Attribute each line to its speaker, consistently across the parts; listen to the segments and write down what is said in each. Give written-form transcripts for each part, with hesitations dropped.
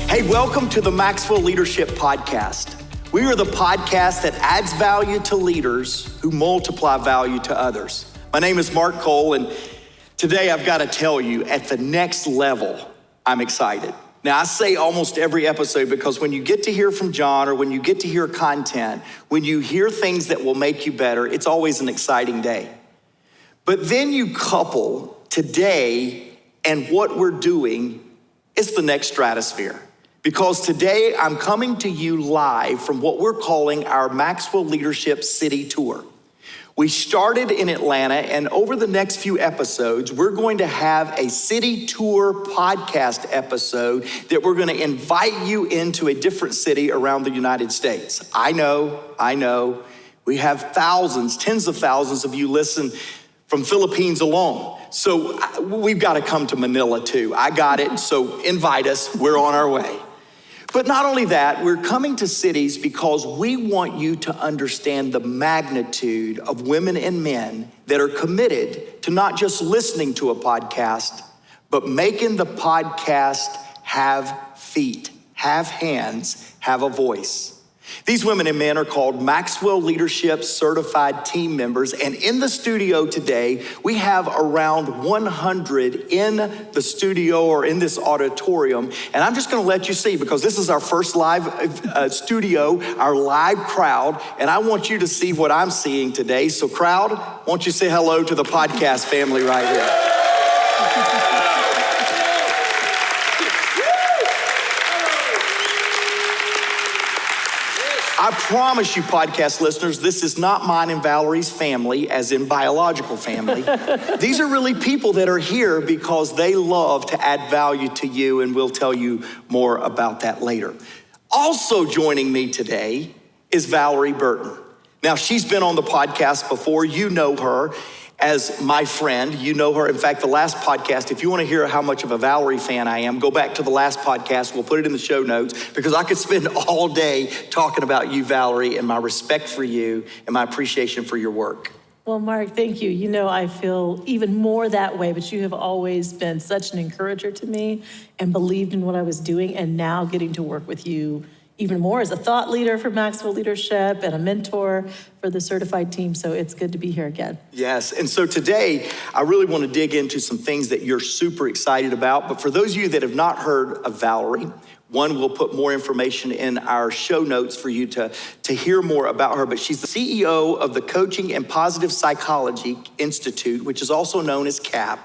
Speaker 1: Hey, welcome to the Maxwell Leadership Podcast. We are the podcast that adds value to leaders who multiply value to others. My name is Mark Cole, and today I've got to tell you, at the next level, I'm excited. Now, I say almost every episode because when you get to hear from John or when you get to hear content, when you hear things that will make you better, it's always an exciting day. But then you couple today and what we're doing, it's the next stratosphere. Because today I'm coming to you live from what we're calling our Maxwell Leadership City Tour. We started in Atlanta, and over the next few episodes, we're going to have a city tour podcast episode that we're going to invite you into a different city around the United States. I know. We have thousands, tens of thousands of you listen from Philippines alone. So we've got to come to Manila too. I got it, so invite us, we're on our way. But not only that, we're coming to cities because we want you to understand the magnitude of women and men that are committed to not just listening to a podcast, but making the podcast have feet, have hands, have a voice. These women and men are called Maxwell Leadership Certified Team members. And in the studio today, we have around 100 in the studio or in this auditorium. And I'm just going to let you see, because this is our first live studio, our live crowd. And I want you to see what I'm seeing today. So crowd, won't you say hello to the podcast family right here? I promise you, podcast listeners, this is not mine and Valerie's family, as in biological family. These are really people that are here because they love to add value to you, and we'll tell you more about that later. Also joining me today is Valorie Burton. Now, she's been on the podcast before. You know her as my friend. You know her. In fact, the last podcast, if you want to hear how much of a Valorie fan I am, go back to the last podcast. We'll put it in the show notes because I could spend all day talking about you, Valorie, and my respect for you and my appreciation for your work.
Speaker 2: Well, Mark, thank you. You know, I feel even more that way, but you have always been such an encourager to me and believed in what I was doing, and now getting to work with you even more as a thought leader for Maxwell Leadership and a mentor for the certified team. So it's good to be here again.
Speaker 1: Yes, and so today, I really want to dig into some things that you're super excited about. But for those of you that have not heard of Valorie, one, we'll put more information in our show notes for you to hear more about her. But she's the CEO of the Coaching and Positive Psychology Institute, which is also known as CAP.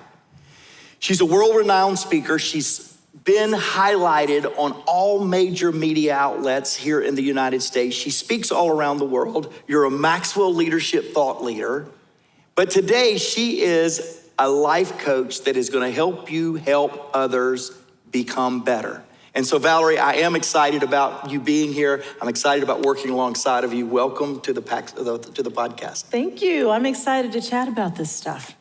Speaker 1: She's a world-renowned speaker. She's been highlighted on all major media outlets here in the United States. She speaks all around the world. You're a Maxwell Leadership Thought Leader. But today, she is a life coach that is going to help you help others become better. And so, Valorie, I am excited about you being here. I'm excited about working alongside of you. Welcome to the podcast.
Speaker 2: Thank you. I'm excited to chat about this stuff.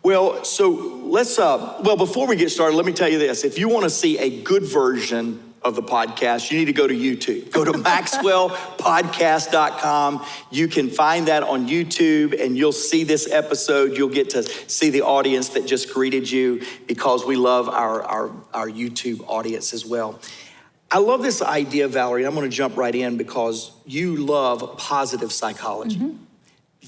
Speaker 1: Well, so let's, before we get started, let me tell you this. If you want to see a good version of the podcast, you need to go to YouTube. Go to maxwellpodcast.com. You can find that on YouTube, and you'll see this episode. You'll get to see the audience that just greeted you, because we love our YouTube audience as well. I love this idea, Valorie. I'm going to jump right in because you love positive psychology. Mm-hmm.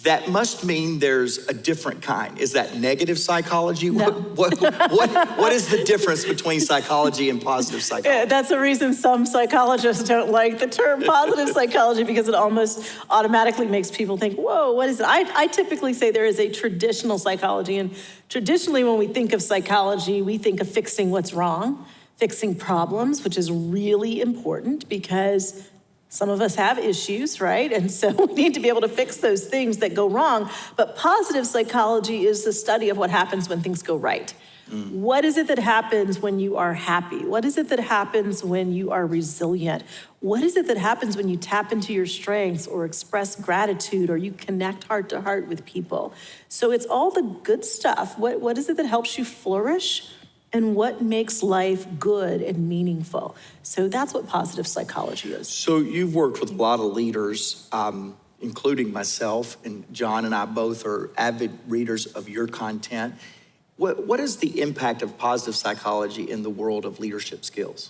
Speaker 1: That must mean there's a different kind. Is that negative psychology?
Speaker 2: No.
Speaker 1: What is the difference between psychology and positive psychology?
Speaker 2: Yeah, that's the reason some psychologists don't like the term positive psychology, because it almost automatically makes people think, whoa, what is it? I typically say there is a traditional psychology. And traditionally, when we think of psychology, we think of fixing what's wrong, fixing problems, which is really important because some of us have issues, right? And so we need to be able to fix those things that go wrong. But positive psychology is the study of what happens when things go right. What is it that happens when you are happy? What is it that happens when you are resilient? What is it that happens when you tap into your strengths or express gratitude or you connect heart to heart with people? So it's all the good stuff. What is it that helps you flourish? And what makes life good and meaningful? So that's what positive psychology is.
Speaker 1: So you've worked with a lot of leaders, including myself, and John and I both are avid readers of your content. What is the impact of positive psychology in the world of leadership skills?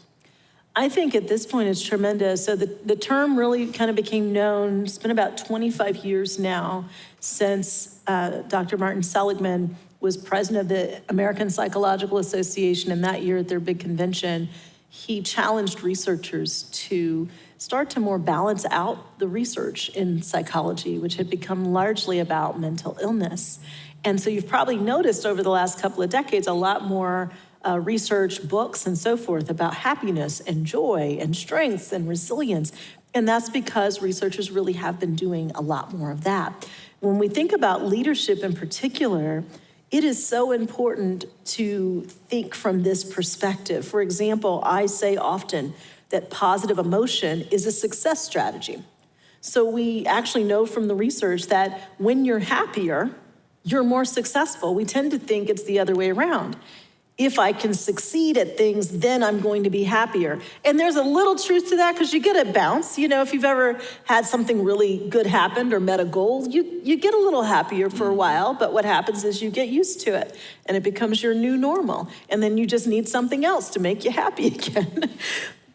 Speaker 2: I think at this point it's tremendous. So the term really kind of became known. It's been about 25 years now since Dr. Martin Seligman was president of the American Psychological Association, and that year at their big convention, he challenged researchers to start to more balance out the research in psychology, which had become largely about mental illness. And so you've probably noticed over the last couple of decades a lot more research, books, and so forth about happiness and joy and strengths and resilience. And that's because researchers really have been doing a lot more of that. When we think about leadership in particular, it is so important to think from this perspective. For example, I say often that positive emotion is a success strategy. So we actually know from the research that when you're happier, you're more successful. We tend to think it's the other way around. If I can succeed at things, then I'm going to be happier. And there's a little truth to that because you get a bounce. You know, if you've ever had something really good happen or met a goal, you get a little happier for a while, but what happens is you get used to it and it becomes your new normal. And then you just need something else to make you happy again.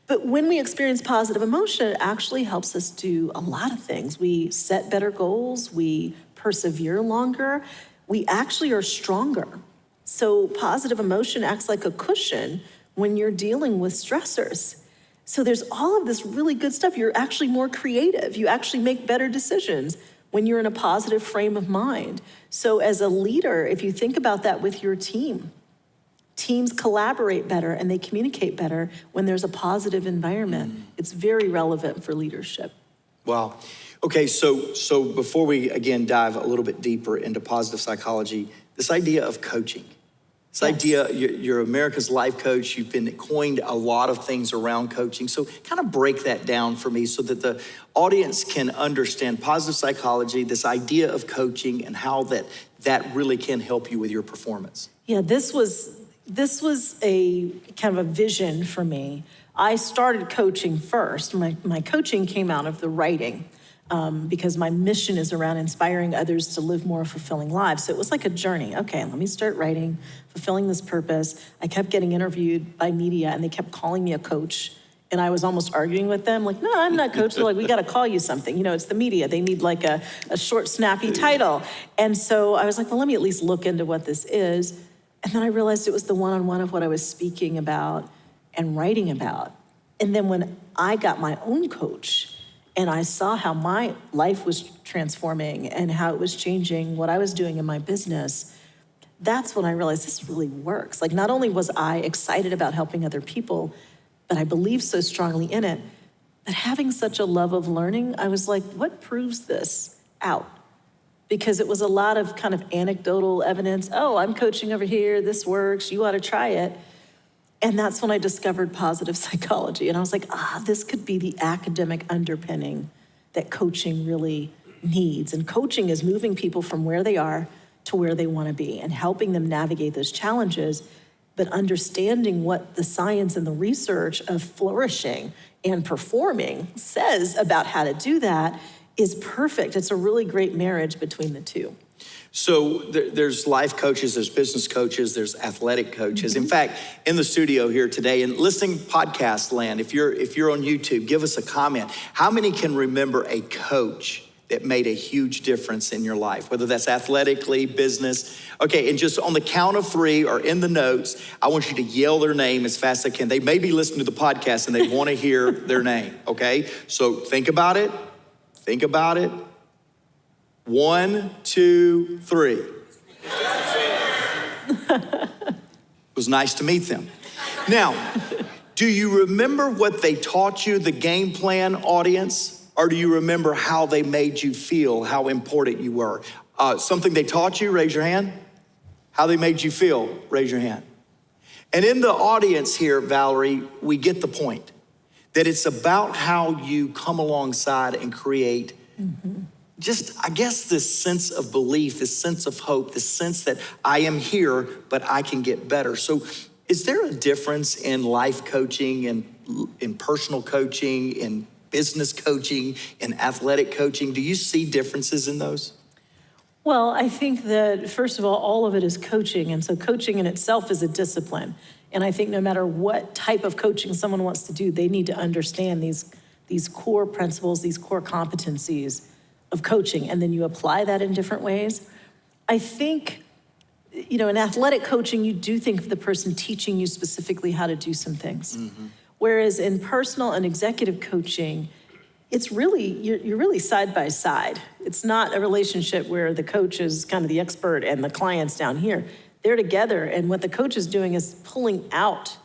Speaker 2: But when we experience positive emotion, it actually helps us do a lot of things. We set better goals, we persevere longer, we actually are stronger. So positive emotion acts like a cushion when you're dealing with stressors. So there's all of this really good stuff. You're actually more creative. You actually make better decisions when you're in a positive frame of mind. So as a leader, if you think about that with your team, teams collaborate better and they communicate better when there's a positive environment. It's very relevant for leadership.
Speaker 1: Wow. Okay, so before we, again, dive a little bit deeper into positive psychology, this idea of coaching. This idea, you're America's life coach. You've been coined a lot of things around coaching. So kind of break that down for me so that the audience can understand positive psychology, this idea of coaching, and how that really can help you with your performance.
Speaker 2: Yeah, this was a kind of a vision for me. I started coaching first. My coaching came out of the writing. Because my mission is around inspiring others to live more fulfilling lives. So it was like a journey. Okay, let me start writing, fulfilling this purpose. I kept getting interviewed by media and they kept calling me a coach. And I was almost arguing with them, like, no, I'm not coach. They're like, we gotta call you something. You know, it's the media. They need like a short, snappy title. And so I was like, well, let me at least look into what this is. And then I realized it was the one-on-one of what I was speaking about and writing about. And then when I got my own coach, and I saw how my life was transforming and how it was changing what I was doing in my business, that's when I realized this really works. Like, not only was I excited about helping other people, but I believed so strongly in it, but having such a love of learning, I was like, what proves this out? Because it was a lot of kind of anecdotal evidence. Oh, I'm coaching over here, this works, you ought to try it. And that's when I discovered positive psychology. And I was like, this could be the academic underpinning that coaching really needs. And coaching is moving people from where they are to where they want to be and helping them navigate those challenges, but understanding what the science and the research of flourishing and performing says about how to do that is perfect. It's a really great marriage between the two.
Speaker 1: So there's life coaches, there's business coaches, there's athletic coaches. In fact, in the studio here today, and listening podcast land, if you're on YouTube, give us a comment. How many can remember a coach that made a huge difference in your life, whether that's athletically, business? Okay, and just on the count of 3 or in the notes, I want you to yell their name as fast as I can. They may be listening to the podcast and they want to hear their name, okay? So think about it. Think about it. 1, 2, 3. It was nice to meet them. Now, do you remember what they taught you, the game plan, audience? Or do you remember how they made you feel, how important you were? Something they taught you, raise your hand. How they made you feel, raise your hand. And in the audience here, Valorie, we get the point that it's about how you come alongside and create just, I guess, this sense of belief, this sense of hope, this sense that I am here, but I can get better. So is there a difference in life coaching and in personal coaching, in business coaching, in athletic coaching? Do you see differences in those?
Speaker 2: Well, I think that, first of all of it is coaching. And so coaching in itself is a discipline. And I think no matter what type of coaching someone wants to do, they need to understand these core principles, these core competencies of coaching, and then you apply that in different ways. I think, in athletic coaching, you do think of the person teaching you specifically how to do some things. Mm-hmm. Whereas in personal and executive coaching, it's really, you're really side by side. It's not a relationship where the coach is kind of the expert and the client's down here. They're together, and what the coach is doing is pulling out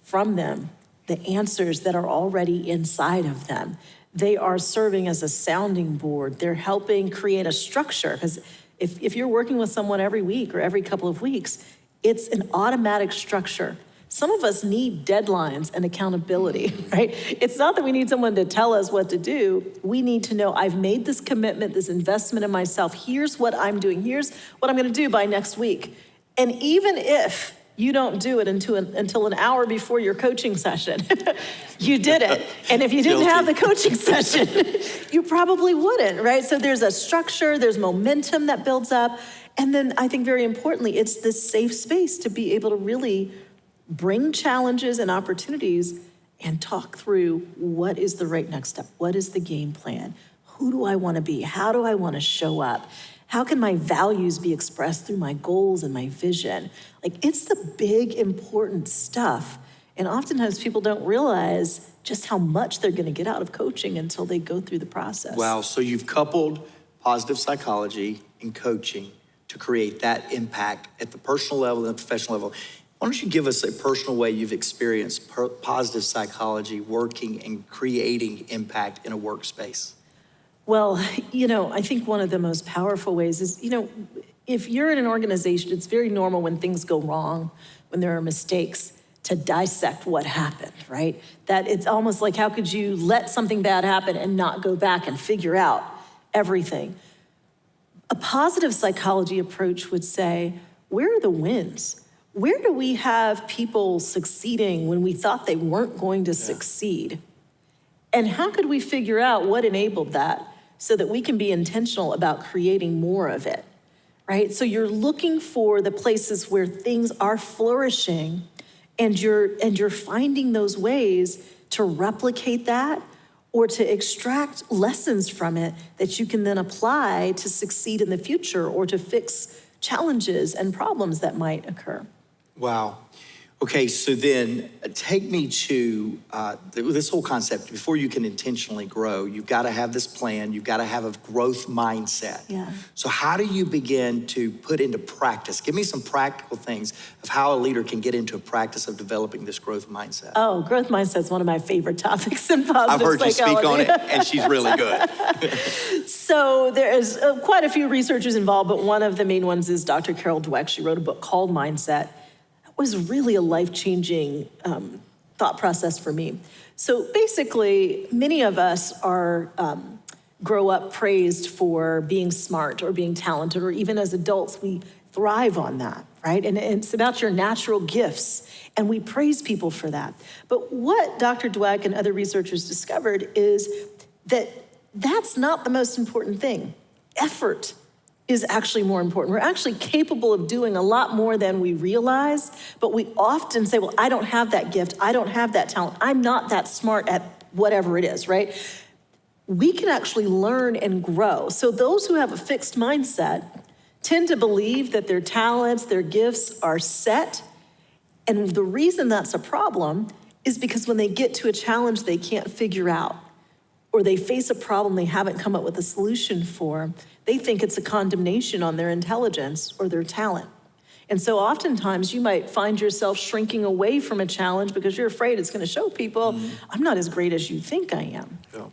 Speaker 2: from them the answers that are already inside of them. They are serving as a sounding board. They're helping create a structure, because if you're working with someone every week or every couple of weeks, it's an automatic structure. Some of us need deadlines and accountability, right? It's not that we need someone to tell us what to do. We need to know, I've made this commitment, this investment in myself. Here's what I'm doing. Here's what I'm going to do by next week. And even if you don't do it until an hour before your coaching session, you did it. And if you didn't have the coaching session, you probably wouldn't, right? So there's a structure, there's momentum that builds up. And then I think very importantly, it's this safe space to be able to really bring challenges and opportunities and talk through what is the right next step? What is the game plan? Who do I want to be? How do I want to show up? How can my values be expressed through my goals and my vision? Like, it's the big, important stuff. And oftentimes people don't realize just how much they're going to get out of coaching until they go through the process.
Speaker 1: Wow, so you've coupled positive psychology and coaching to create that impact at the personal level and the professional level. Why don't you give us a personal way you've experienced positive psychology working and creating impact in a workspace?
Speaker 2: Well, I think one of the most powerful ways is, if you're in an organization, it's very normal when things go wrong, when there are mistakes, to dissect what happened, right? That it's almost like, how could you let something bad happen and not go back and figure out everything? A positive psychology approach would say, where are the wins? Where do we have people succeeding when we thought they weren't going to succeed? And how could we figure out what enabled that so that we can be intentional about creating more of it, right? So you're looking for the places where things are flourishing, and you're finding those ways to replicate that or to extract lessons from it that you can then apply to succeed in the future or to fix challenges and problems that might occur.
Speaker 1: Wow. Okay, so then take me to this whole concept. Before you can intentionally grow, you've got to have this plan. You've got to have a growth mindset.
Speaker 2: Yeah.
Speaker 1: So how do you begin to put into practice? Give me some practical things of how a leader can get into a practice of developing this growth mindset.
Speaker 2: Oh, growth mindset is one of my favorite topics in positive psychology.
Speaker 1: I've heard you speak on it, and she's really good.
Speaker 2: So there is quite a few researchers involved, but one of the main ones is Dr. Carol Dweck. She wrote a book called Mindset. Was really a life-changing thought process for me. So basically, many of us grow up praised for being smart or being talented, or even as adults, we thrive on that, right? And it's about your natural gifts, and we praise people for that. But what Dr. Dweck and other researchers discovered is that that's not the most important thing. Effort is actually more important. We're actually capable of doing a lot more than we realize, but we often say, well, I don't have that gift, I don't have that talent, I'm not that smart at whatever it is, right? We can actually learn and grow. So those who have a fixed mindset tend to believe that their talents, their gifts are set, and the reason that's a problem is because when they get to a challenge they can't figure out, or they face a problem they haven't come up with a solution for, they think it's a condemnation on their intelligence or their talent. And so oftentimes you might find yourself shrinking away from a challenge because you're afraid it's going to show people, I'm not as great as you think I am. Yeah.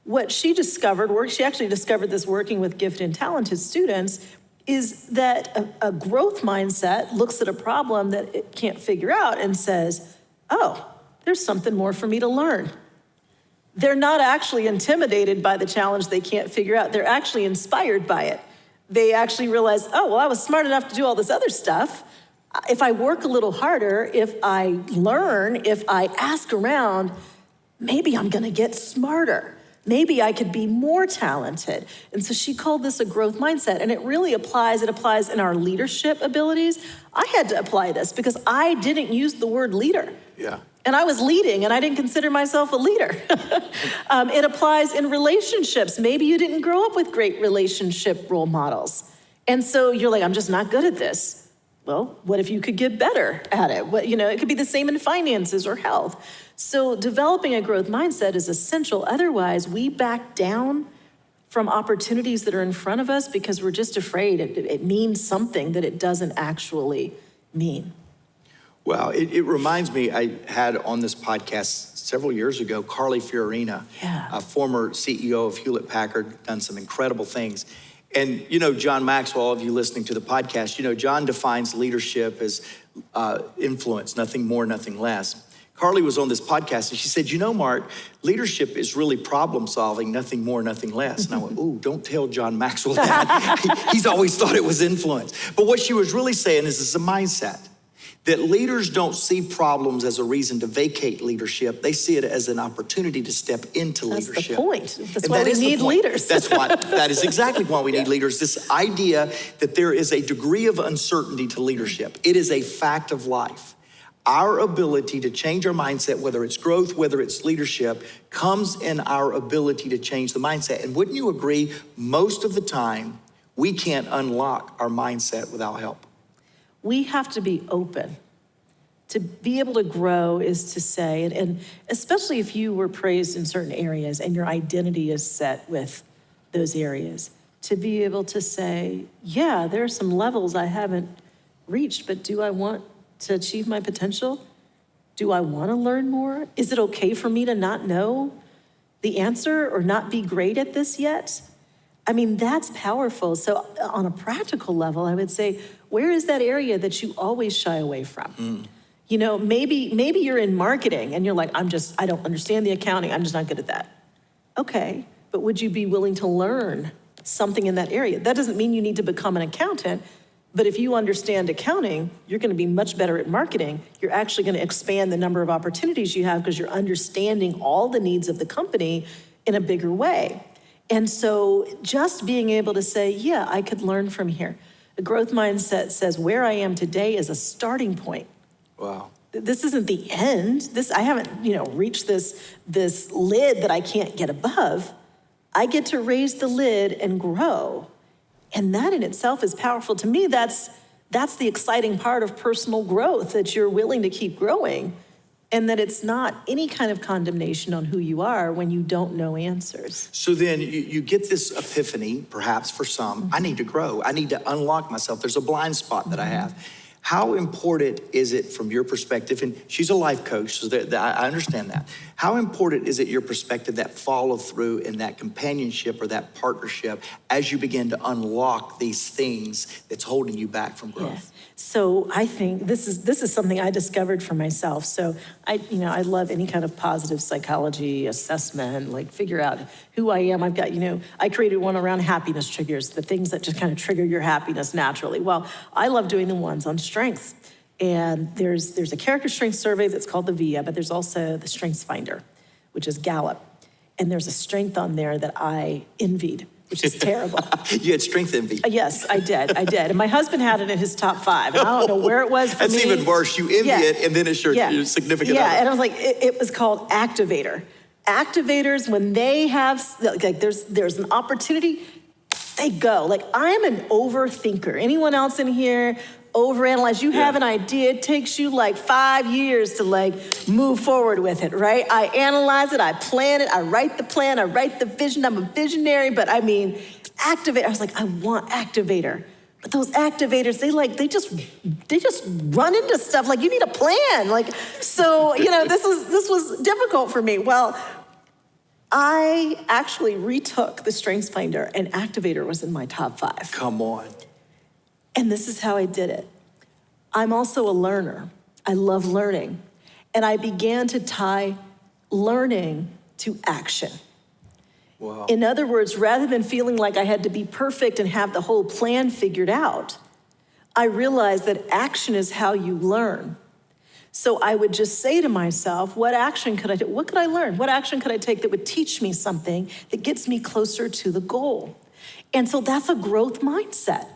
Speaker 2: What she discovered, she actually discovered this working with gifted and talented students, is that a growth mindset looks at a problem that it can't figure out and says, oh, there's something more for me to learn. They're not actually intimidated by the challenge they can't figure out. They're actually inspired by it. They actually realize, oh, well, I was smart enough to do all this other stuff. If I work a little harder, if I learn, if I ask around, maybe I'm going to get smarter. Maybe I could be more talented. And so she called this a growth mindset. And it really applies in our leadership abilities. I had to apply this because I didn't use the word leader.
Speaker 1: Yeah.
Speaker 2: And I was leading, and I didn't consider myself a leader. It applies in relationships. Maybe you didn't grow up with great relationship role models. And so you're like, I'm just not good at this. Well, what if you could get better at it? It could be the same in finances or health. So developing a growth mindset is essential. Otherwise, we back down from opportunities that are in front of us because we're just afraid it means something that it doesn't actually mean.
Speaker 1: Well, it reminds me, I had on this podcast several years ago, Carly Fiorina, a former CEO of Hewlett-Packard, done some incredible things. And John Maxwell, if you listening to the podcast, John defines leadership as influence, nothing more, nothing less. Carly was on this podcast and she said, Mark, leadership is really problem solving, nothing more, nothing less. And I went, ooh, don't tell John Maxwell that. He's always thought it was influence. But what she was really saying is it's a mindset. That leaders don't see problems as a reason to vacate leadership. They see it as an opportunity to step into leadership.
Speaker 2: That's the point. That's why we need leaders.
Speaker 1: That is exactly why we need leaders. This idea that there is a degree of uncertainty to leadership. It is a fact of life. Our ability to change our mindset, whether it's growth, whether it's leadership, comes in our ability to change the mindset. And wouldn't you agree, most of the time, we can't unlock our mindset without help?
Speaker 2: We have to be open. To be able to grow is to say, and especially if you were praised in certain areas and your identity is set with those areas, to be able to say, yeah, there are some levels I haven't reached, but do I want to achieve my potential? Do I want to learn more? Is it okay for me to not know the answer or not be great at this yet? I mean, that's powerful. So on a practical level, I would say, where is that area that you always shy away from? Maybe you're in marketing and you're like, I don't understand the accounting. I'm just not good at that. Okay, but would you be willing to learn something in that area? That doesn't mean you need to become an accountant, but if you understand accounting, you're gonna be much better at marketing. You're actually gonna expand the number of opportunities you have because you're understanding all the needs of the company in a bigger way. And so just being able to say, yeah, I could learn from here. The growth mindset says where I am today is a starting point.
Speaker 1: Wow.
Speaker 2: This isn't the end. I haven't, reached this lid that I can't get above. I get to raise the lid and grow. And that in itself is powerful. To me, that's the exciting part of personal growth, that you're willing to keep growing. And that it's not any kind of condemnation on who you are when you don't know answers.
Speaker 1: So then you get this epiphany, perhaps for some, I need to grow. I need to unlock myself. There's a blind spot that I have. How important is it from your perspective, and she's a life coach, so I understand that. How important is it your perspective, that follow through and that companionship or that partnership as you begin to unlock these things that's holding you back from growth?
Speaker 2: Yeah. So I think this is something I discovered for myself. So I love any kind of positive psychology assessment, like figure out who I am. I've got, I created one around happiness triggers, the things that just kind of trigger your happiness naturally. Well, I love doing the ones on strengths. And there's a character strength survey that's called the VIA, but there's also the StrengthsFinder, which is Gallup. And there's a strength on there that I envied, which is terrible.
Speaker 1: You had strength envy.
Speaker 2: Yes, I did. And my husband had it in his top 5. And I don't know where it was for me.
Speaker 1: That's even worse. You envy it, and then it's your significant other.
Speaker 2: Yeah, and I was like, it was called activator. Activators, when they have, there's an opportunity, they go. Like, I'm an overthinker. Anyone else in here overanalyze? You have an idea, it takes you like 5 years to move forward with it, right? I analyze it, I plan it, I write the plan, I write the vision. I'm a visionary, but activate. I was like, I want activator. But those activators, they just run into stuff. Like, you need a plan. So this was difficult for me. Well, I actually retook the StrengthsFinder, and activator was in my top 5.
Speaker 1: Come on.
Speaker 2: And this is how I did it. I'm also a learner. I love learning. And I began to tie learning to action.
Speaker 1: Wow.
Speaker 2: In other words, rather than feeling like I had to be perfect and have the whole plan figured out, I realized that action is how you learn. So I would just say to myself, what action could I do? What could I learn? What action could I take that would teach me something that gets me closer to the goal? And so that's a growth mindset.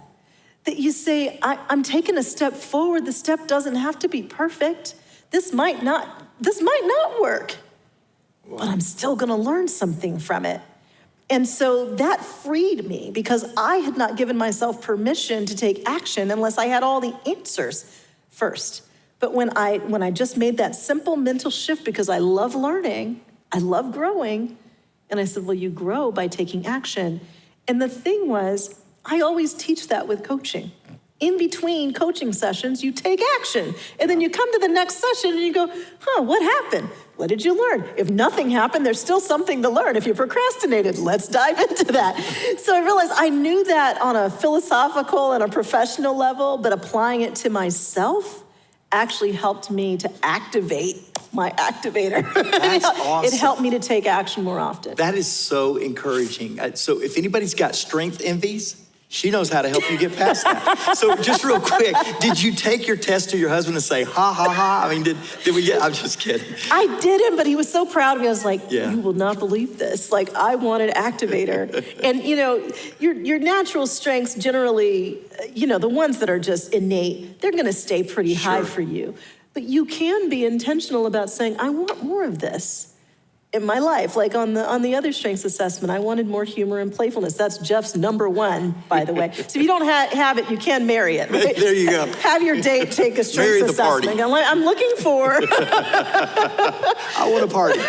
Speaker 2: That you say, I'm taking a step forward. The step doesn't have to be perfect. This might not work, but I'm still gonna learn something from it. And so that freed me because I had not given myself permission to take action unless I had all the answers first. But when I just made that simple mental shift because I love learning, I love growing, and I said, well, you grow by taking action. And the thing was, I always teach that with coaching. In between coaching sessions, you take action. And then you come to the next session and you go, what happened? What did you learn? If nothing happened, there's still something to learn. If you procrastinated, let's dive into that. So I realized I knew that on a philosophical and a professional level, but applying it to myself actually helped me to activate my activator.
Speaker 1: That's awesome.
Speaker 2: It helped me to take action more often.
Speaker 1: That is so encouraging. So if anybody's got strength envies, she knows how to help you get past that. So just real quick, did you take your test to your husband and say, ha, ha, ha? I mean, did we get, I'm just kidding.
Speaker 2: I didn't, but he was so proud of me. I was like,
Speaker 1: Yeah.
Speaker 2: You will not believe this. Like, I wanted activator. And, your natural strengths generally, the ones that are just innate, they're going to stay pretty high for you. But you can be intentional about saying, I want more of this in my life. Like on the other strengths assessment, I wanted more humor and playfulness. That's Jeff's number one, by the way. So if you don't have it, you can marry it. Right?
Speaker 1: There you go.
Speaker 2: Have your date take a strengths assessment. I'm looking for.
Speaker 1: I want a party.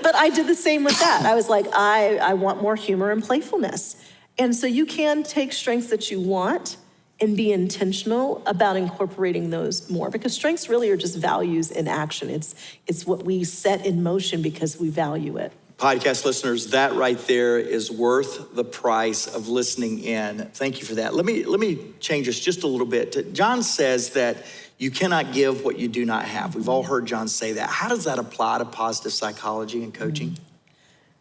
Speaker 2: But I did the same with that. I was like, I want more humor and playfulness. And so you can take strengths that you want and be intentional about incorporating those more, because strengths really are just values in action. It's what we set in motion because we value it.
Speaker 1: Podcast listeners, that right there is worth the price of listening in. Thank you for that. Let me change this just a little bit. John says that you cannot give what you do not have. We've all heard John say that. How does that apply to positive psychology and coaching?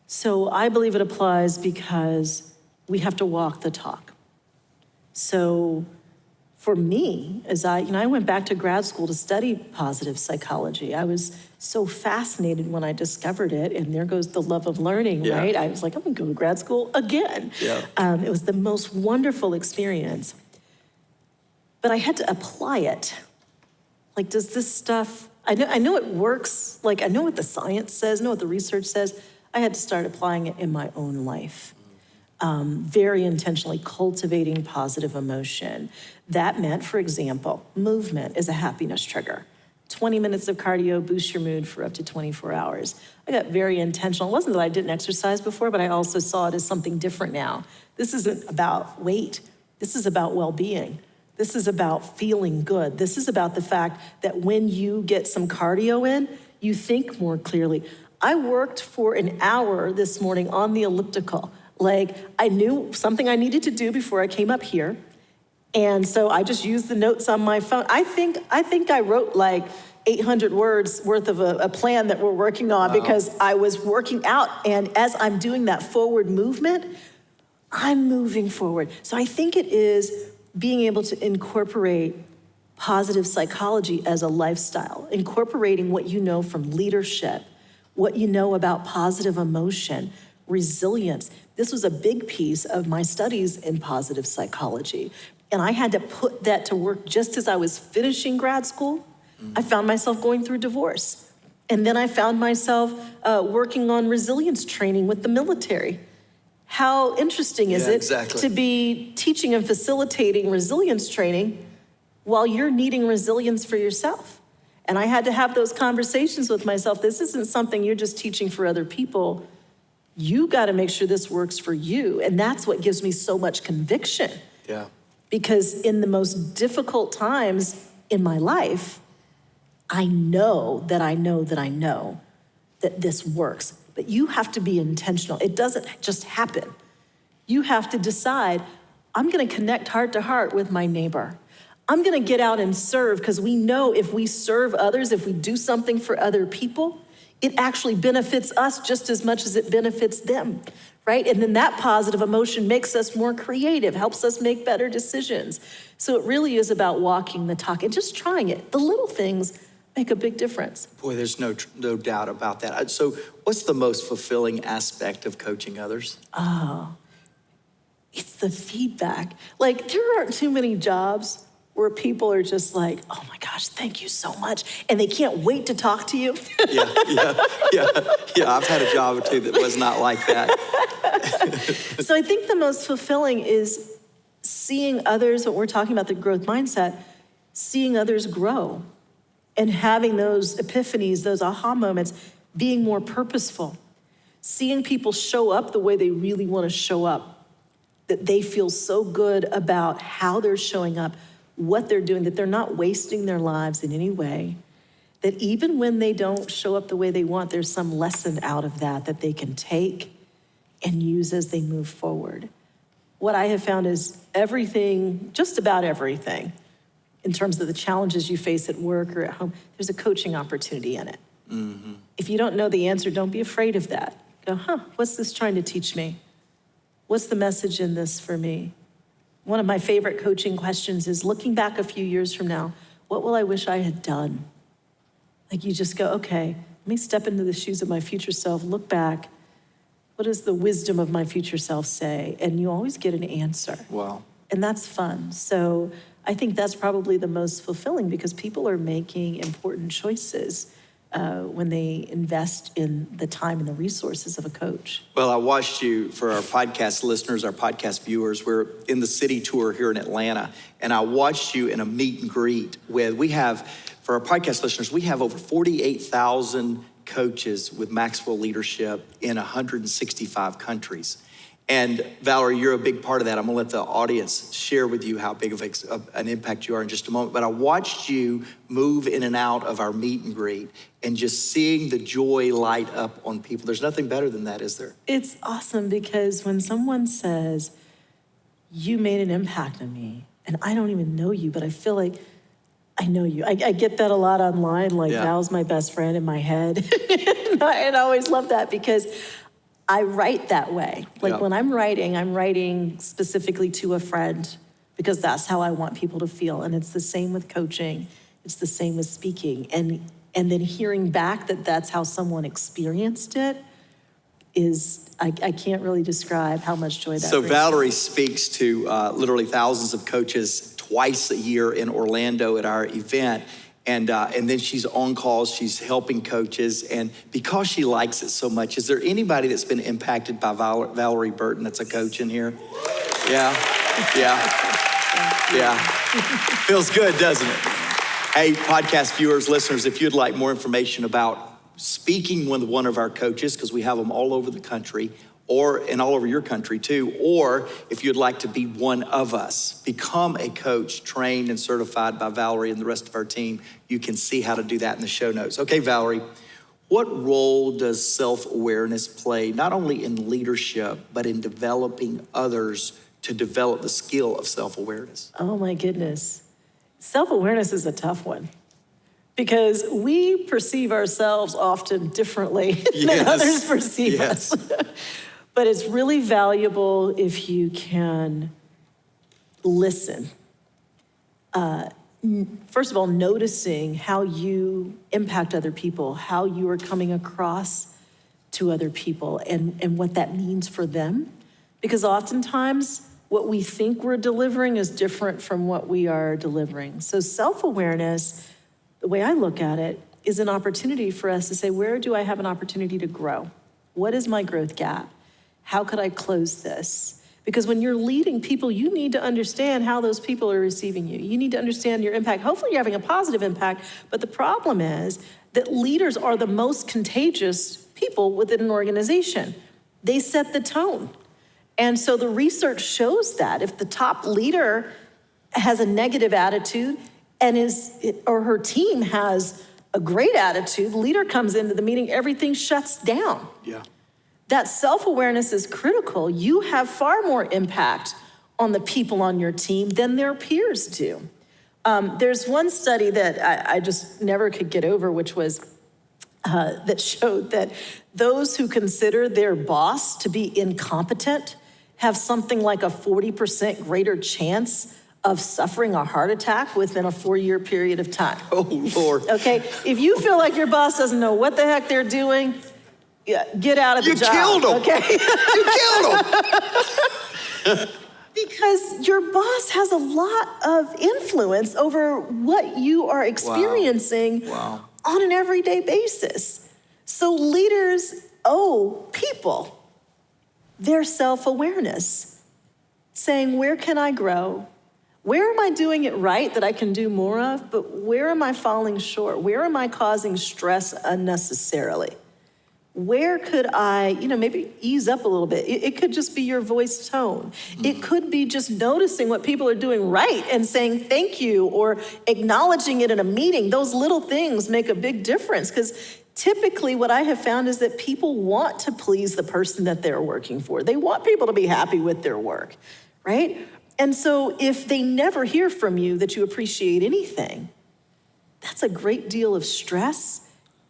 Speaker 2: So I believe it applies because we have to walk the talk. So for me, as I went back to grad school to study positive psychology. I was so fascinated when I discovered it, and there goes the love of learning, right? I was like, I'm gonna go to grad school again. It was the most wonderful experience. But I had to apply it. Like, does this stuff, I know it works, like I know what the science says, I know what the research says. I had to start applying it in my own life. Very intentionally cultivating positive emotion. That meant, for example, movement is a happiness trigger. 20 minutes of cardio boosts your mood for up to 24 hours. I got very intentional. It wasn't that I didn't exercise before, but I also saw it as something different now. This isn't about weight. This is about well-being. This is about feeling good. This is about the fact that when you get some cardio in, you think more clearly. I worked for an hour this morning on the elliptical. Like, I knew something I needed to do before I came up here. And so I just used the notes on my phone. I think I wrote like 800 words worth of a plan that we're working on because I was working out. And as I'm doing that forward movement, I'm moving forward. So I think it is being able to incorporate positive psychology as a lifestyle, incorporating what you know from leadership, what you know about positive emotion, resilience. This was a big piece of my studies in positive psychology. And I had to put that to work just as I was finishing grad school. I found myself going through divorce. And then I found myself working on resilience training with the military. How interesting is it to be teaching and facilitating resilience training while you're needing resilience for yourself? And I had to have those conversations with myself. This isn't something you're just teaching for other people. You got to make sure this works for you. And that's what gives me so much conviction.
Speaker 1: Yeah.
Speaker 2: Because in the most difficult times in my life, I know that this works. But you have to be intentional. It doesn't just happen. You have to decide, I'm going to connect heart to heart with my neighbor. I'm going to get out and serve, because we know if we serve others, if we do something for other people, it actually benefits us just as much as it benefits them, right? And then that positive emotion makes us more creative, helps us make better decisions. So it really is about walking the talk and just trying it. The little things make a big difference.
Speaker 1: Boy, there's no doubt about that. So what's the most fulfilling aspect of coaching others?
Speaker 2: It's the feedback. Like, there aren't too many jobs where people are just like, oh my gosh, thank you so much. And they can't wait to talk to you.
Speaker 1: Yeah. I've had a job or two that was not like that.
Speaker 2: So I think the most fulfilling is seeing others, what we're talking about, the growth mindset, seeing others grow and having those epiphanies, those aha moments, being more purposeful, seeing people show up the way they really want to show up, that they feel so good about how they're showing up, what they're doing, that they're not wasting their lives in any way, that even when they don't show up the way they want, there's some lesson out of that they can take and use as they move forward. What I have found is everything, just about everything, in terms of the challenges you face at work or at home, there's a coaching opportunity in it. Mm-hmm. If you don't know the answer, don't be afraid of that. Go, what's this trying to teach me? What's the message in this for me? One of my favorite coaching questions is, looking back a few years from now, what will I wish I had done? Like, you just go, okay, let me step into the shoes of my future self, look back. What does the wisdom of my future self say? And you always get an answer.
Speaker 1: Wow.
Speaker 2: And that's fun. So I think that's probably the most fulfilling, because people are making important choices when they invest in the time and the resources of a coach.
Speaker 1: Well, I watched you, for our podcast listeners, our podcast viewers, we're in the city tour here in Atlanta, and I watched you in a meet and greet with, for our podcast listeners, we have over 48,000 coaches with Maxwell Leadership in 165 countries. And Valorie, you're a big part of that. I'm gonna let the audience share with you how big of an impact you are in just a moment. But I watched you move in and out of our meet and greet, and just seeing the joy light up on people. There's nothing better than that, is there?
Speaker 2: It's awesome, because when someone says, you made an impact on me, and I don't even know you, but I feel like I know you. I get that a lot online, like, Val's my best friend in my head. And I always love that, because I write that way. Like, when I'm writing specifically to a friend, because that's how I want people to feel. And it's the same with coaching. It's the same with speaking. And then hearing back that that's how someone experienced it is, I can't really describe how much joy that brings.
Speaker 1: So Valorie speaks to literally thousands of coaches twice a year in Orlando at our event. And then she's on calls, she's helping coaches. And because she likes it so much, is there anybody that's been impacted by Valorie Burton that's a coach in here? Yeah. Feels good, doesn't it? Hey, podcast viewers, listeners, if you'd like more information about speaking with one of our coaches, because we have them all over the country, and all over your country too, or if you'd like to be one of us, become a coach trained and certified by Valorie and the rest of our team, you can see how to do that in the show notes. Okay, Valorie, what role does self-awareness play, not only in leadership, but in developing others to develop the skill of self-awareness?
Speaker 2: Oh my goodness. Self-awareness is a tough one, because we perceive ourselves often differently than others perceive us. But it's really valuable if you can listen. First of all, noticing how you impact other people, how you are coming across to other people, and what that means for them. Because oftentimes, what we think we're delivering is different from what we are delivering. So self-awareness, the way I look at it, is an opportunity for us to say, where do I have an opportunity to grow? What is my growth gap? How could I close this? Because when you're leading people, you need to understand how those people are receiving you. You need to understand your impact. Hopefully you're having a positive impact, but the problem is that leaders are the most contagious people within an organization. They set the tone. And so the research shows that if the top leader has a negative attitude and her team has a great attitude, the leader comes into the meeting, everything shuts down.
Speaker 1: Yeah.
Speaker 2: That self-awareness is critical. You have far more impact on the people on your team than their peers do. There's one study that I just never could get over, which was that showed that those who consider their boss to be incompetent have something like a 40% greater chance of suffering a heart attack within a 4-year period of time.
Speaker 1: Oh, Lord.
Speaker 2: Okay, if you feel like your boss doesn't know what the heck they're doing, get out of the job.
Speaker 1: You killed him.
Speaker 2: Okay?
Speaker 1: You killed him.
Speaker 2: Because your boss has a lot of influence over what you are experiencing on an everyday basis. So leaders owe people their self-awareness, saying, where can I grow? Where am I doing it right that I can do more of? But where am I falling short? Where am I causing stress unnecessarily? Where could I, maybe ease up a little bit? It could just be your voice tone. It could be just noticing what people are doing right and saying thank you or acknowledging it in a meeting. Those little things make a big difference, because typically what I have found is that people want to please the person that they're working for. They want people to be happy with their work, right? And so if they never hear from you that you appreciate anything, that's a great deal of stress.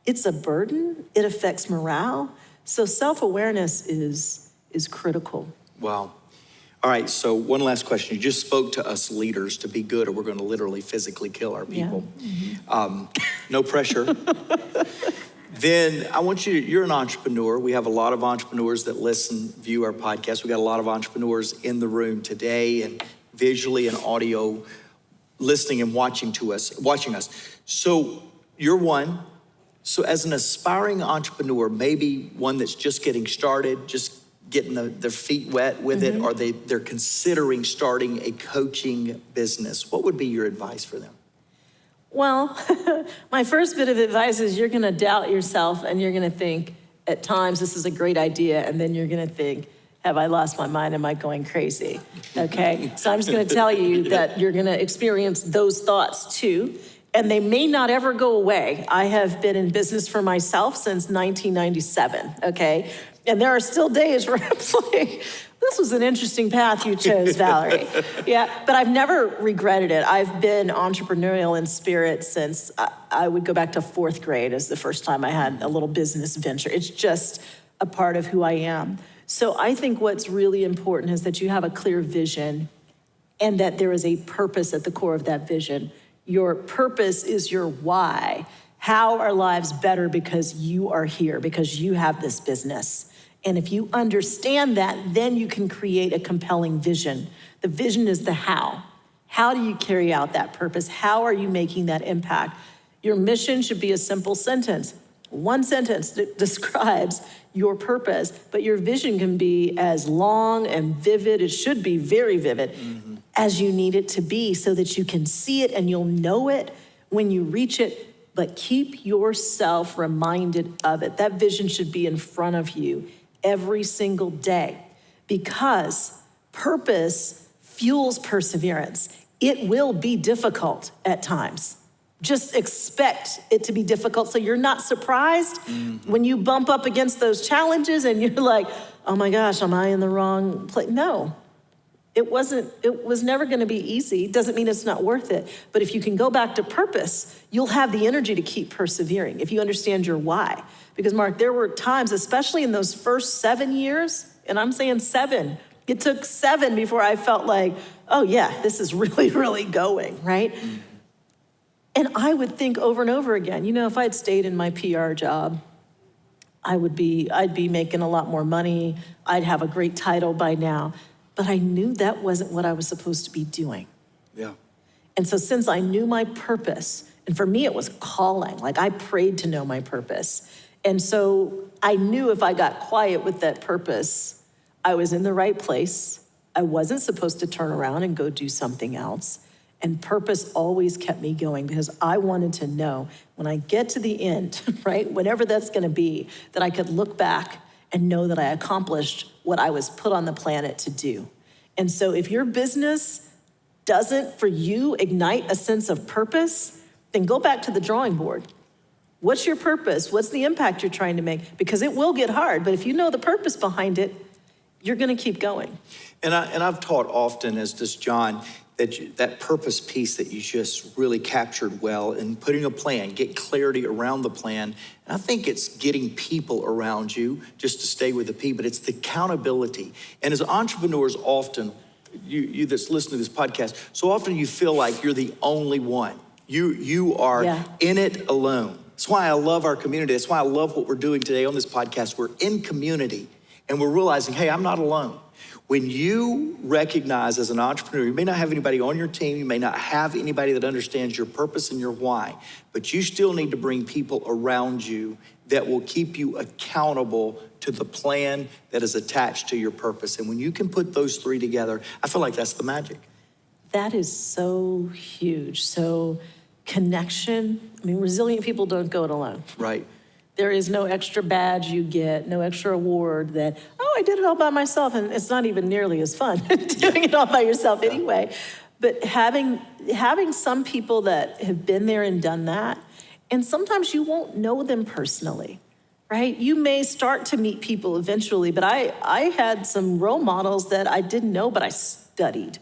Speaker 2: It's a burden. It affects morale. So self-awareness is critical.
Speaker 1: Wow. All right, so one last question. You just spoke to us leaders to be good, or we're going to literally physically kill our people. Yeah. No pressure. Then I want you're an entrepreneur. We have a lot of entrepreneurs that listen, view our podcast. We got a lot of entrepreneurs in the room today, and visually and audio, listening and watching us. So you're one. So as an aspiring entrepreneur, maybe one that's just getting started, just getting their feet wet with it, or they're considering starting a coaching business, what would be your advice for them?
Speaker 2: Well, my first bit of advice is you're going to doubt yourself, and you're going to think at times this is a great idea, and then you're going to think, have I lost my mind? Am I going crazy? Okay, so I'm just going to tell you that you're going to experience those thoughts too. And they may not ever go away. I have been in business for myself since 1997, okay? And there are still days where I'm like, this was an interesting path you chose, Valorie. Yeah, but I've never regretted it. I've been entrepreneurial in spirit since I would go back to 4th grade as the first time I had a little business venture. It's just a part of who I am. So I think what's really important is that you have a clear vision and that there is a purpose at the core of that vision. Your purpose is your why. How are lives better because you are here, because you have this business? And if you understand that, then you can create a compelling vision. The vision is the how. How do you carry out that purpose? How are you making that impact? Your mission should be a simple sentence. One sentence that describes your purpose, but your vision can be as long and vivid. It should be very vivid. As you need it to be, so that you can see it and you'll know it when you reach it, but keep yourself reminded of it. That vision should be in front of you every single day, because purpose fuels perseverance. It will be difficult at times. Just expect it to be difficult so you're not surprised when you bump up against those challenges and you're like, oh my gosh, am I in the wrong place? No. It was never going to be easy. Doesn't mean it's not worth it. But if you can go back to purpose, you'll have the energy to keep persevering if you understand your why. Because Mark, there were times, especially in those first 7 years, and I'm saying 7, it took 7 before I felt like, oh yeah, this is really, really going, right? And I would think over and over again, if I'd stayed in my PR job, I'd be making a lot more money. I'd have a great title by now. But I knew that wasn't what I was supposed to be doing.
Speaker 1: Yeah.
Speaker 2: And so since I knew my purpose, and for me it was calling, like I prayed to know my purpose. And so I knew if I got quiet with that purpose, I was in the right place. I wasn't supposed to turn around and go do something else. And purpose always kept me going, because I wanted to know when I get to the end, right, whenever that's going to be, that I could look back and know that I accomplished what I was put on the planet to do. And so if your business doesn't, for you, ignite a sense of purpose, then go back to the drawing board. What's your purpose? What's the impact you're trying to make? Because it will get hard, but if you know the purpose behind it, you're gonna keep going.
Speaker 1: And I've taught often, as does John, that purpose piece that you just really captured well, and putting a plan, get clarity around the plan. And I think it's getting people around you, just to stay with the P, but it's the accountability. And as entrepreneurs, often you that's listening to this podcast, so often you feel like you're the only one. You are in it alone. That's why I love our community. That's why I love what we're doing today on this podcast. We're in community and we're realizing, hey, I'm not alone. When you recognize as an entrepreneur, you may not have anybody on your team, you may not have anybody that understands your purpose and your why, but you still need to bring people around you that will keep you accountable to the plan that is attached to your purpose. And when you can put those three together, I feel like that's the magic.
Speaker 2: That is so huge. So connection, I mean, resilient people don't go it alone.
Speaker 1: Right.
Speaker 2: There is no extra badge you get, no extra award that, oh, I did it all by myself. And it's not even nearly as fun doing it all by yourself anyway. But having some people that have been there and done that, and sometimes you won't know them personally, right? You may start to meet people eventually, but I had some role models that I didn't know, but I studied,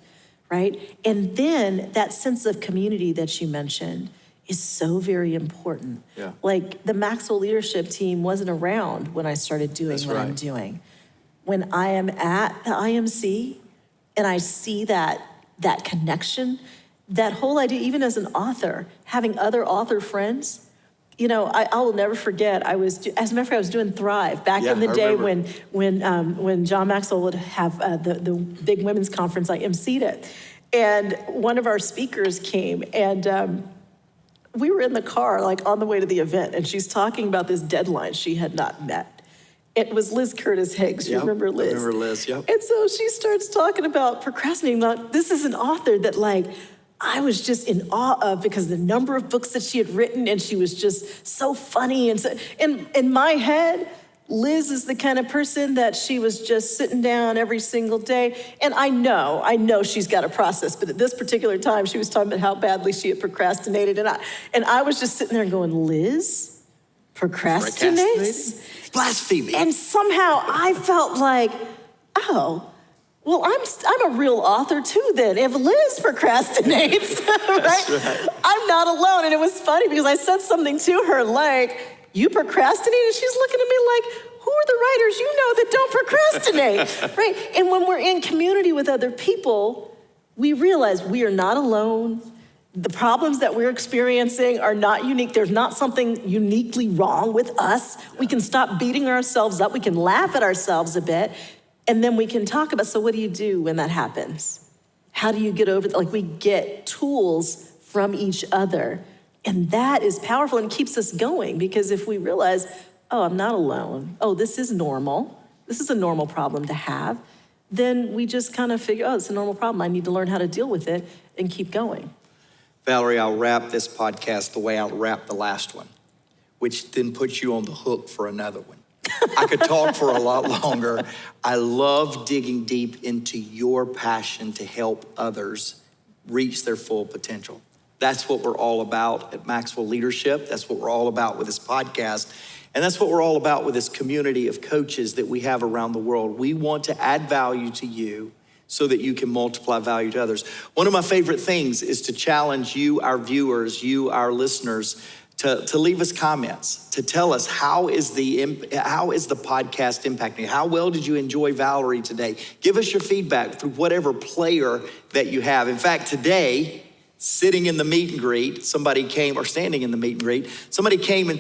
Speaker 2: right? And then that sense of community that you mentioned is so very important.
Speaker 1: Yeah.
Speaker 2: Like the Maxwell Leadership Team wasn't around when I started doing I'm doing. When I am at the IMC and I see that connection, that whole idea, even as an author, having other author friends, you know, I will never forget, as a matter of fact, I was doing Thrive back in the day when John Maxwell would have the big women's conference, I emceed it. And one of our speakers came and we were in the car, like on the way to the event, and she's talking about this deadline she had not met. It was Liz Curtis Higgs. You remember Liz?
Speaker 1: I remember Liz, yep.
Speaker 2: And so she starts talking about procrastinating. Like, this is an author that, like, I was just in awe of because the number of books that she had written, and she was just so funny. And so, in my head, Liz is the kind of person that she was just sitting down every single day. And I know she's got a process, but at this particular time, she was talking about how badly she had procrastinated. And I was just sitting there and going, Liz procrastinates?
Speaker 1: Blasphemy.
Speaker 2: And somehow I felt like, oh, well, I'm a real author too then. If Liz procrastinates, right? I'm not alone. And it was funny because I said something to her like, you procrastinate? And she's looking at me like, who are the writers you know that don't procrastinate, right? And when we're in community with other people, we realize we are not alone. The problems that we're experiencing are not unique. There's not something uniquely wrong with us. We can stop beating ourselves up. We can laugh at ourselves a bit. And then we can talk about, so what do you do when that happens? How do you get over that? Like, we get tools from each other. And that is powerful and keeps us going, because if we realize, oh, I'm not alone. Oh, this is normal. This is a normal problem to have. Then we just kind of figure, oh, it's a normal problem. I need to learn how to deal with it and keep going.
Speaker 1: Valorie, I'll wrap this podcast the way I'll wrap the last one, which then puts you on the hook for another one. I could talk for a lot longer. I love digging deep into your passion to help others reach their full potential. That's what we're all about at Maxwell Leadership. That's what we're all about with this podcast. And that's what we're all about with this community of coaches that we have around the world. We want to add value to you so that you can multiply value to others. One of my favorite things is to challenge you, our viewers, you, our listeners, to leave us comments, to tell us how is the podcast impacting you? How well did you enjoy Valorie today? Give us your feedback through whatever player that you have. In fact, today, sitting in the meet and greet, somebody came and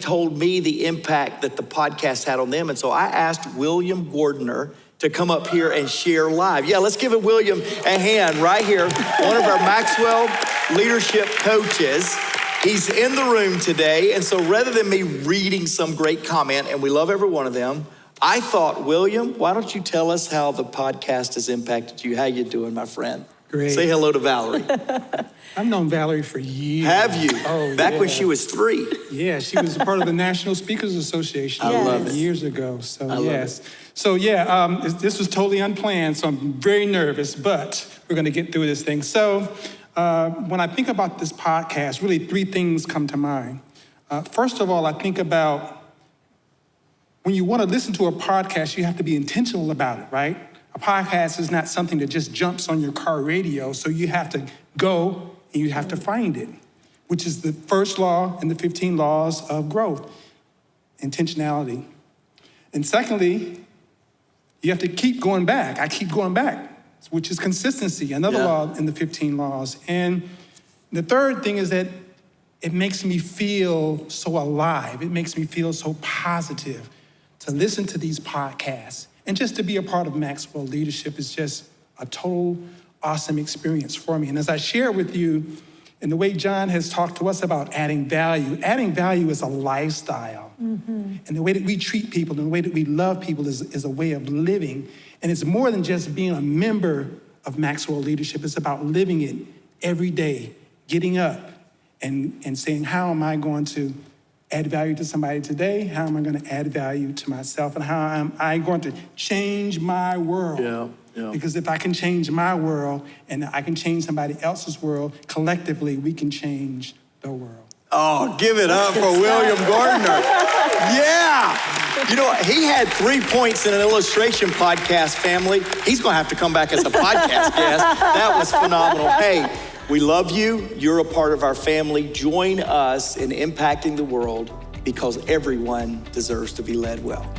Speaker 1: told me the impact that the podcast had on them. And so I asked William Gordner to come up here and share live. Yeah, let's give William a hand right here. One of our Maxwell Leadership coaches. He's in the room today. And so rather than me reading some great comment, and we love every one of them, I thought, William, why don't you tell us how the podcast has impacted you? How you doing, my friend?
Speaker 3: Great.
Speaker 1: Say hello to Valorie.
Speaker 3: I've known Valorie for years.
Speaker 1: Have you?
Speaker 3: Oh,
Speaker 1: Back
Speaker 3: yeah.
Speaker 1: when she was 3.
Speaker 3: Yeah, she was a part of the National Speakers Association.
Speaker 1: I love it.
Speaker 3: Years ago. So
Speaker 1: I love
Speaker 3: yes.
Speaker 1: it.
Speaker 3: So yeah, this was totally unplanned. So I'm very nervous, but we're going to get through this thing. So when I think about this podcast, really 3 things come to mind. First of all, I think about when you want to listen to a podcast, you have to be intentional about it, right? A podcast is not something that just jumps on your car radio, so you have to go and you have to find it, which is the first law in the 15 laws of growth, intentionality. And secondly, you have to keep going back. I keep going back which is consistency, another law in the 15 laws. And the third thing is that it makes me feel so alive. It makes me feel so positive to listen to these podcasts. And just to be a part of Maxwell Leadership is just a total awesome experience for me. And as I share with you, in the way John has talked to us about adding value is a lifestyle. And the way that we treat people and the way that we love people is a way of living. And it's more than just being a member of Maxwell Leadership. It's about living it every day, getting up and saying, how am I going to add value to somebody today? How am I going to add value to myself? And how am I going to change my world? Yeah. Because if I can change my world and I can change somebody else's world, collectively we can change the world.
Speaker 1: Oh, give it up for William Gardner. Yeah. You know, he had 3 points in an illustration podcast, family. He's going to have to come back as a podcast guest. That was phenomenal. Hey, we love you. You're a part of our family. Join us in impacting the world because everyone deserves to be led well.